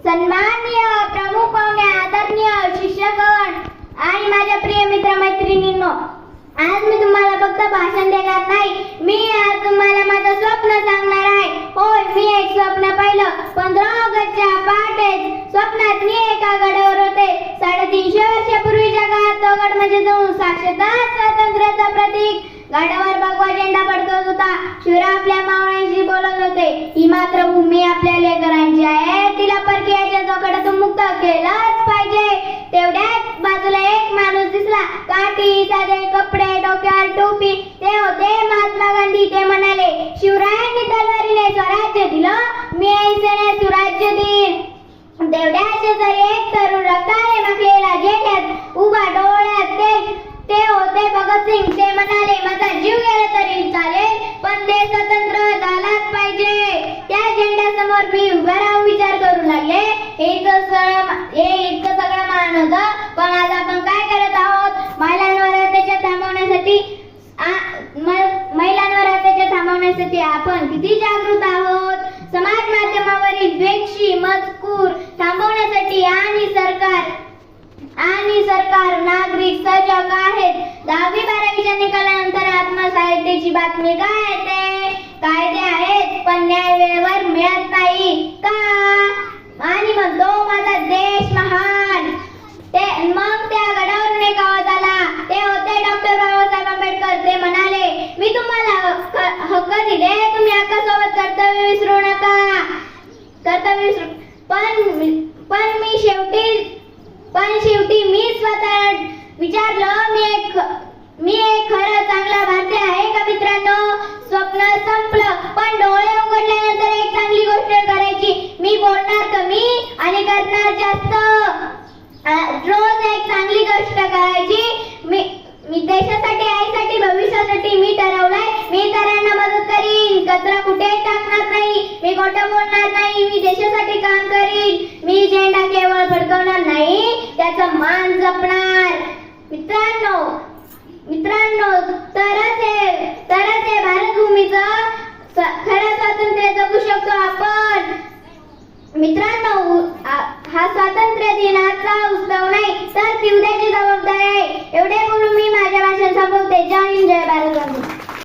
सन्माननीय प्रमुख पाहुणे, आदरणीय शिक्षकगण आणि माझ्या प्रिय मित्र मैत्रिणींनो, आज मी तुम्हाला फक्त भाषण देणार नाही, मी आज तुम्हाला माझं स्वप्न सांगणार आहे. होय, मी एक स्वप्न पाहिलं. 15 ऑगस्टच्या पहाटेच स्वप्नात मी एका गडावर होते. 350 वर्षापूर्वीच्या काळात तो गड म्हणजे जणू साक्षात स्वातंत्र्याचं प्रतीक. गडावर भगवा झेंडा फडकत होता. शिवराय आपल्या मावळ्यांशी बोलत होते. ही मातृभूमी आपल्या लेकरांची आहे, तिला परकीयाच्या जोखडातून मुक्त केलंच पाहिजे. तेवढ्याच बाजूला एक माणूस दिसला. काठी, साधे कपडे, डोक्यावर टोपी. ते होते महात्मा गांधी. ते म्हणाले, शिवरायांनी तलवारीने स्वराज्य दिलं, मी ऐसेने सुराज्य देईन. तेवढ्या शेजारी एक तरुण रक्ताने माखलेला झेंड्यात उभा, डोळ्यात ते होते भगतसिंग. ते म्हणाले, माझा जीव गेला तरी चालेल, पण देश स्वतंत्र झालाच पाहिजे. त्या झेंड्यासमोर मी उभा राहून विचार करू लागले. हे इतकं सगळं मान होतं, पण आज आपण काय करत आहोत? महिलांवर अत्याचार थांबवण्यासाठी आपण किती जागृत आहोत? समाज माध्यमावरील द्वेषी मजकूर थांबवण्यासाठी आणि सरकार नागरिक सजग आहेत. 10वी 12वीच्या निकालानंतर आत्मसहाय्यतेची बातमी काय येते? कायदे आहेत, पण न्याय वेळेवर मिळत नाही का? आणि म्हणतो, माझा देश महान. मग त्या गडावरून एक आवाज आला. ते होते डॉक्टर बाबासाहेब आंबेडकर. ते म्हणाले, मी तुम्हाला हक्क दिले, तुम्ही हक्कासोबत कर्तव्य विसरू नका. पण शेवटी मी स्वतः विचारलं, मी एक खरं चांगला भारतीय आहे का? मित्रांनो, स्वप्न संपलं, पण डोळे उघडल्यानंतर एक चांगली गोष्ट करायची. मी बोलणार कमी आणि करणार जास्त. रोज एक चांगली गोष्ट करायची. मी देशासाठी, आईसाठी, भविष्यासाठी मी ठरवलंय. मी इतरांना मदत करीन, कचरा कुठेही टाकणार नाही, मी खोटं बोलणार नाही, मी देशासाठी काम करीन. मी झेंडा केवळ फडकवणार नाही, त्याचा मान जपणार. मित्रांनो, तरच हे भारतभूमीचं खरं स्वातंत्र्य जगू शकतो आपण. मित्रांनो, हा स्वातंत्र्य दिनाचा उत्सव नाही, तर ती उद्याची जबाबदारी आहे. एवढे बोलून मी माझ्या भाषण संपवते. जय हिंद, जय भारत.